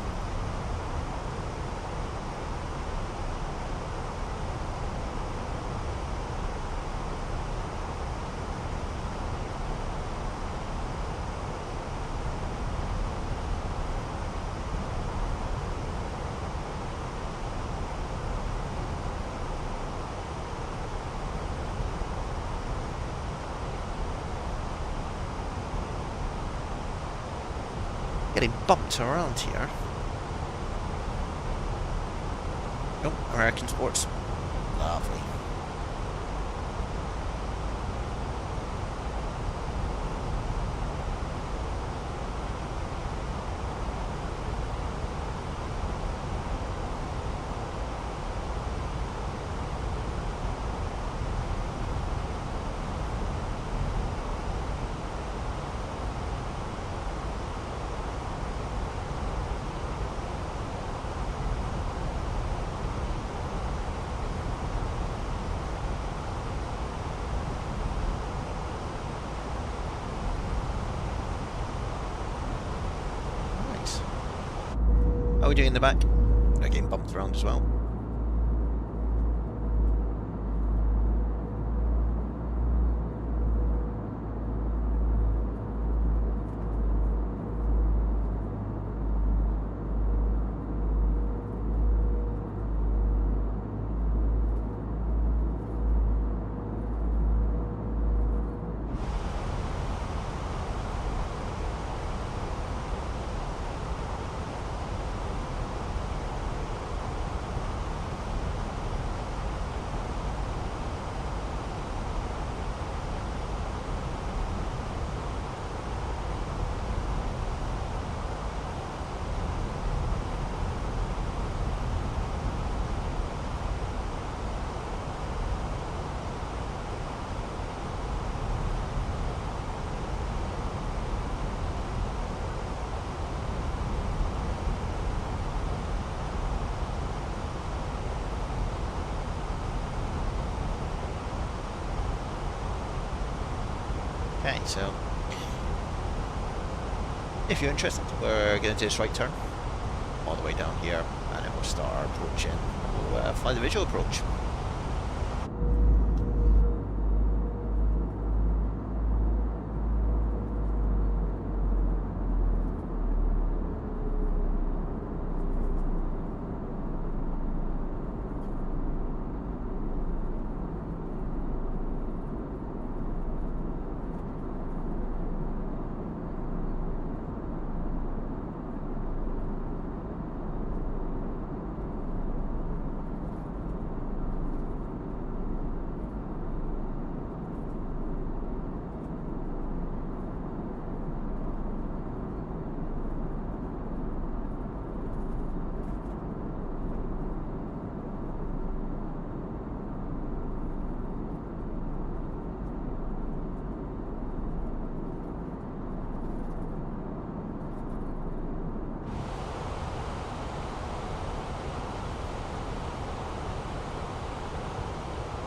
Getting bumped around here. Nope, American sports. Lovely. How are we doing in the back? We're getting bumped around as well. Okay, so if you're interested, we're going to do this right turn all the way down here, and then we'll start approaching. We'll fly the visual approach.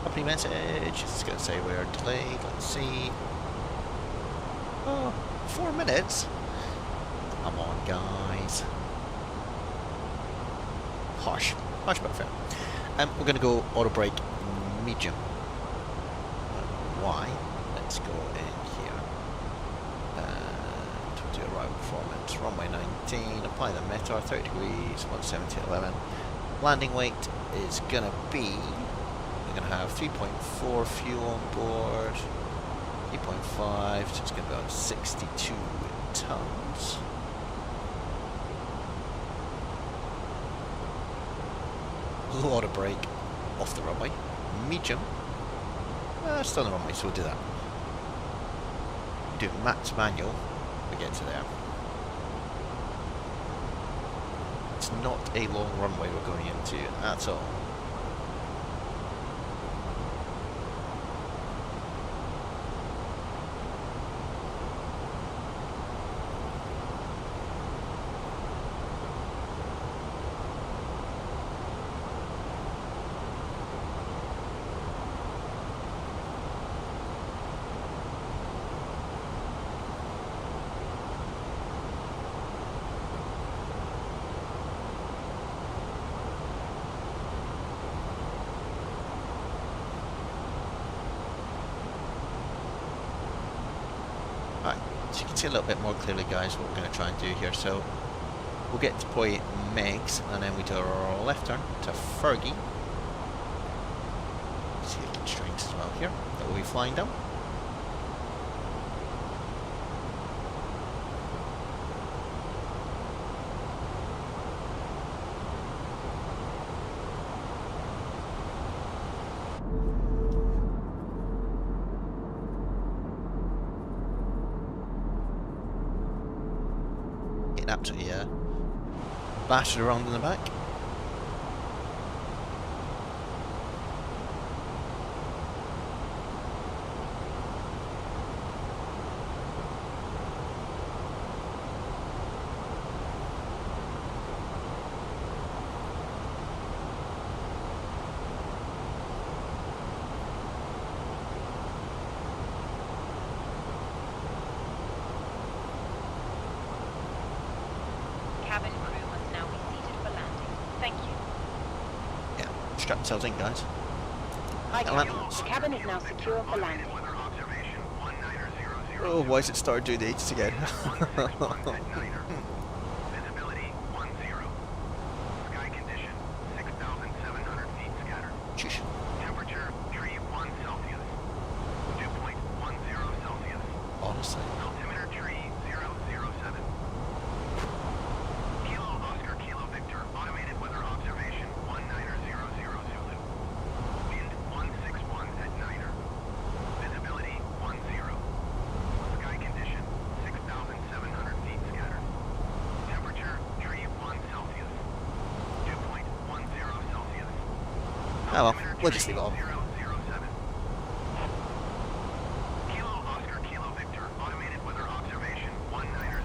Company message, it's going to say we're delayed, let's see. Oh, 4 minutes? Come on, guys. Harsh but fair. We're going to go auto brake medium. Why? Let's go in here. And do arrival performance, runway 19, apply the METAR, 30 degrees, 170 11. Landing weight is going to be, we're going to have 3.4 fuel on board, 3.5, so it's going to be about 62 tons. Low auto brake off the runway, medium, still on the runway, so we'll do that. Do max manual, we get to there. It's not a long runway we're going into at all. So you can see a little bit more clearly, guys, what we're going to try and do here. So we'll get to point Megs, and then we do our left turn to Fergie. See the constraints as well here that we'll be flying down. Absolutely battered around in the back. Cabin crew must now be seated Thank you. Yeah, strap yourselves in, guys. Hi, Come on. Captain. The cabin is now secure for landing. Oh, why is it started doing the H's again? Shush. Temperature, tree 1 Celsius. 2.10 Celsius. Honestly. Altimeter, tree 007. Kilo Oscar Kilo Victor, automated weather observation 1900 Zulu. Wind 161 at Niner. Visibility 10. Sky condition 6,700 feet scattered. Temperature, tree 1 Celsius. 2.10 Celsius. Oh well, we'll just leave it on. 007. Kilo Oscar Kilo Victor, automated weather observation 1900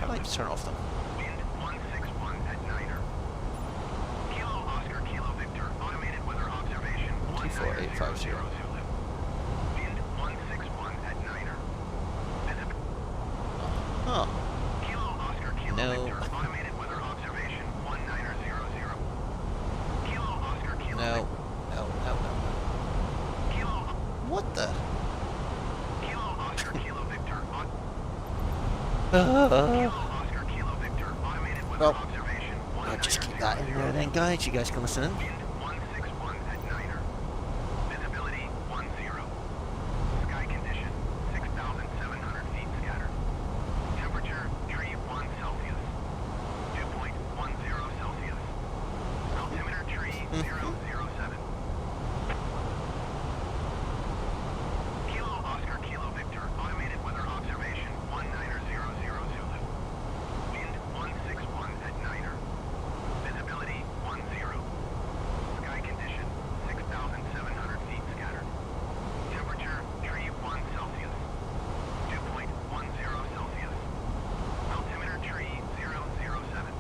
I'd like to turn off them. Wind 161 at Niner. Kilo Oscar Kilo Victor, automated weather observation 124850. Zulu. Wind 161 at Niner. Oh, Kilo Oscar Kilo No. Victor, automated weather observation 1900. Kilo Oscar Kilo no. No, no, no, Kilo no. What the? Kilo Oscar Kilo Victor, Uh, Oscar Kilo Victor, automated weather Well, observation I'll just keep that in there then, guys. You guys can listen in. Wind 161 at Niner. Visibility 10. Sky condition 6,700 feet scattered. Temperature, tree 1 Celsius. 2.10 Celsius. Altimeter, tree 007. Kilo Oscar Kilo Victor, automated weather observation 1900 Zulu. Wind 161 at Niner. Visibility 10. Sky condition 6,700 feet scattered. Temperature, tree 1 Celsius. 2.10 Celsius. Altimeter, tree 007.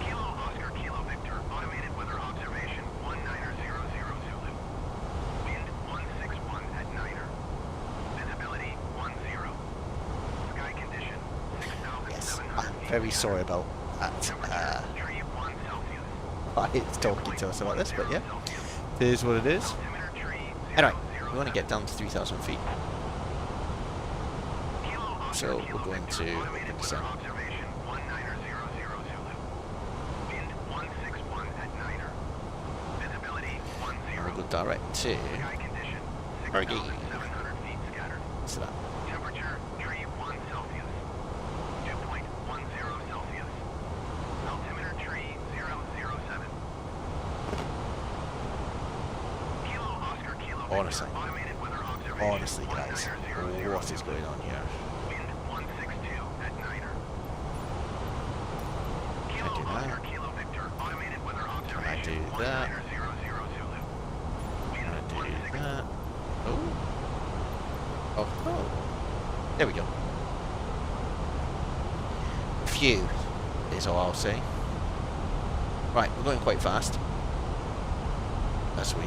Kilo Oscar Kilo Victor, automated weather observation 1900 Zulu. Wind 161 at Niner. Visibility 10. Sky condition Yes, 6,700 I'm feet very scattered. sorry about that. Temperature, tree 1 Celsius. Why it's talking to us about this, but yeah, it is what it is. Altimeter, tree Anyway, we want to get down to 3,000 feet. So we're going to open this out. Observation 1900 Zulu. Wind 161 at Niner. Visibility 10. And we'll go direct to Sky condition Hargate. 6,700 feet scattered. So that. Temperature, tree 1 Celsius. 2.10 Celsius. Altimeter, tree 007. Kilo Oscar Kilo Victor, Honestly. automated weather observation Honestly, guys, 1900 what is going on here? Wind 162 at Niner. Kilo do that? Oscar Kilo Victor, automated weather Can I observation do that? 1900 Zulu. Can Wind I do 162 that? Oh. Oh, oh. There we go. Phew, is all I'll say. Right, we're going quite fast as we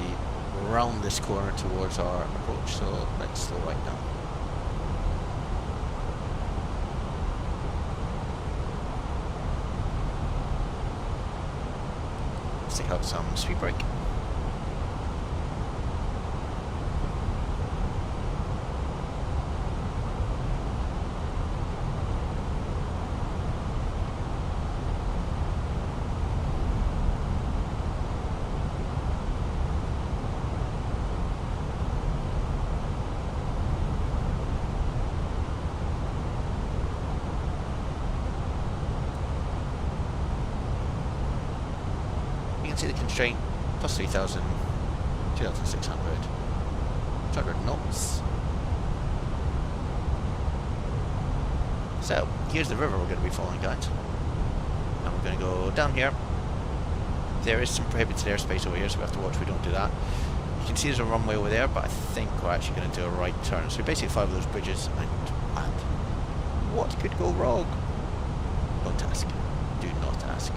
round this corner towards our approach, so let's slow right down. Let's take out some speed brake. You can see the constraint, plus 3,000, 2,600, 200 knots. So, here's the river we're going to be following, guys. And we're going to go down here. There is some prohibited airspace over here, so we have to watch we don't do that. You can see there's a runway over there, but I think we're actually going to do a right turn. So we basically fly over those bridges, and what could go wrong? Don't ask. Do not ask.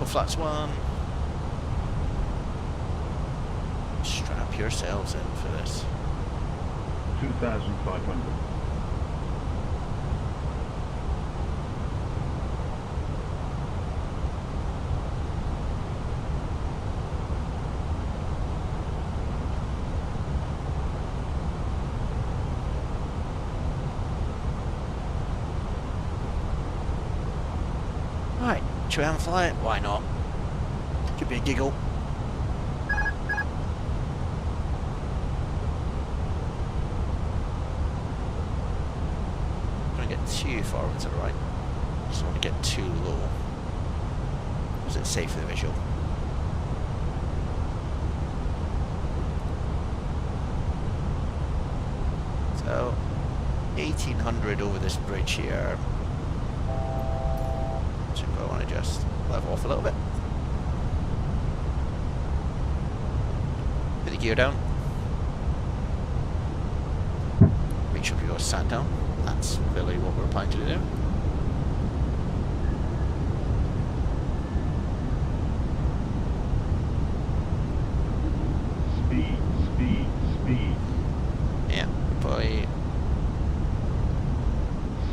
Flats 1. Strap yourselves in for this. 2,500. Right, should we have a fly it? Why not? Could be a giggle. Don't get too far over to the right. Just don't want to get too low. Is it safe for the visual? So, 1800 over this bridge here. So I want to just level off a little bit. Put the gear down. Make sure we go sand down. That's really what we're planning to do. Speed, speed, speed. Yeah, probably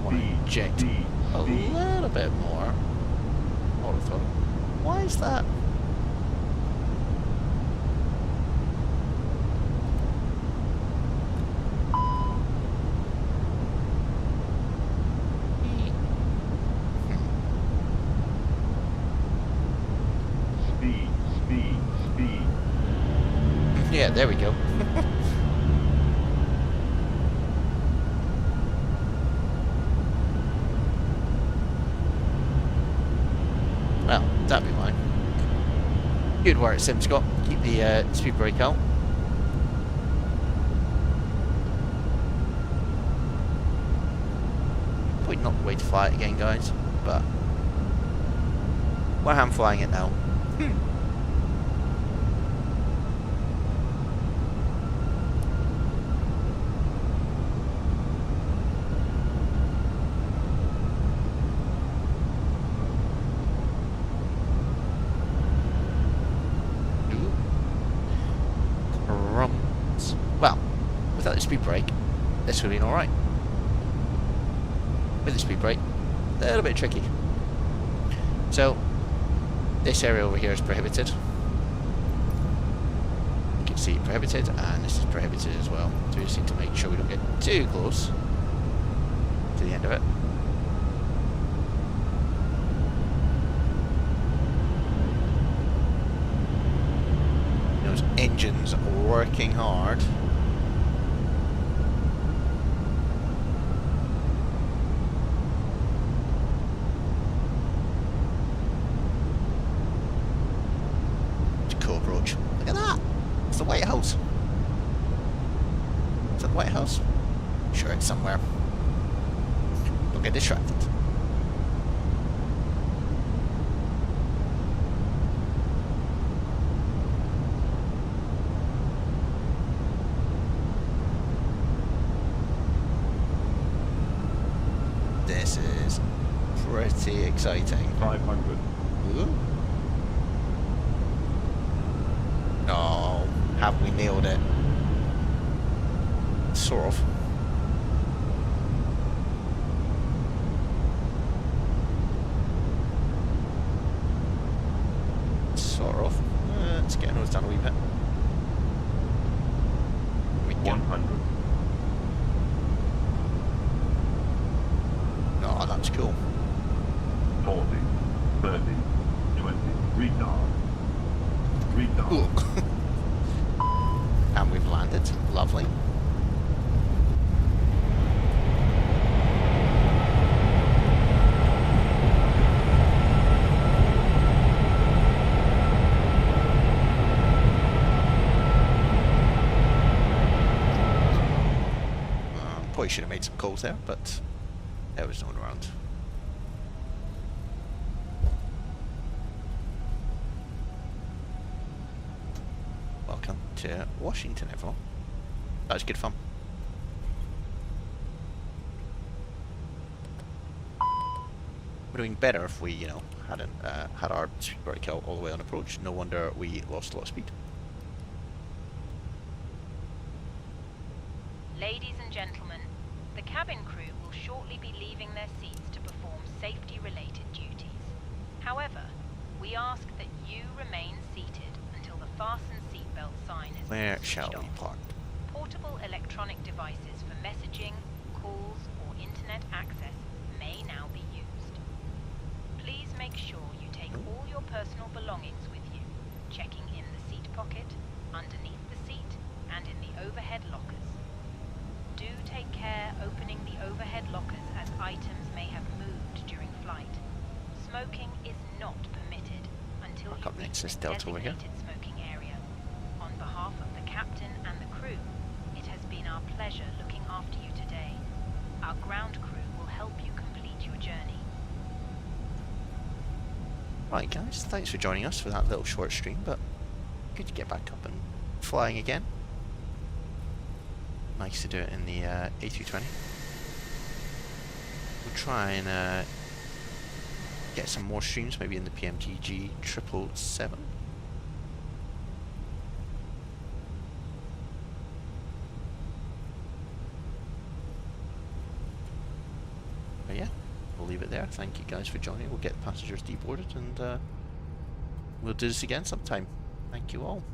want to inject a little bit more. Auto throttle. Why is that? Speed, speed, speed. Yeah, there we go. Well, that'd be mine. Good work, Sim Scott. Keep the speed brake out. Probably not the way to fly it again, guys, but why I'm flying it now. Well, without the speed brake, this would have been alright. With the speed brake, a little bit tricky. So, this area over here is prohibited. You can see prohibited, and this is prohibited as well. So we just need to make sure we don't get too close to the end of it. Those engines are working hard. Approach. Look at that! It's the White House. Is that the White House? Sure, it's somewhere. Don't get distracted. This is pretty exciting. 500. Ooh. Oh, have we nailed it? Sort of. Sort of. Let's get nose down a wee bit. 100. Oh, that's cool. 40, 30, 20. Retard. Retard. Ooh. And we've landed. Lovely. Probably should have made some calls there, but there was no one around. Welcome to Washington, everyone. That was good fun. We're doing better if we, hadn't had our speed brake out all the way on approach. No wonder we lost a lot of speed. Ladies and gentlemen, the cabin crew will shortly be leaving their seats to perform safety-related duties. However, we ask that you remain seated until the fasten seatbelt sign has Where been shall switched we off. park? Portable electronic devices for messaging, calls, or internet access may now be used. Please make sure you take all your personal belongings with you, checking in the seat pocket, underneath the seat, and in the overhead lockers. Do take care opening the overhead lockers as items may have moved during flight. Smoking is not permitted until Park you up reach next to this the Delta over here. designated smoking area. On behalf of the captain and the crew, it has been our pleasure looking after you today. Our ground crew will help you complete your journey. Right guys, thanks for joining us for that little short stream, but good to get back up and flying again. Nice to do it in the A320. We'll try and get some more streams, maybe in the PMTG 777. But yeah, we'll leave it there. Thank you guys for joining. We'll get the passengers deboarded and we'll do this again sometime. Thank you all.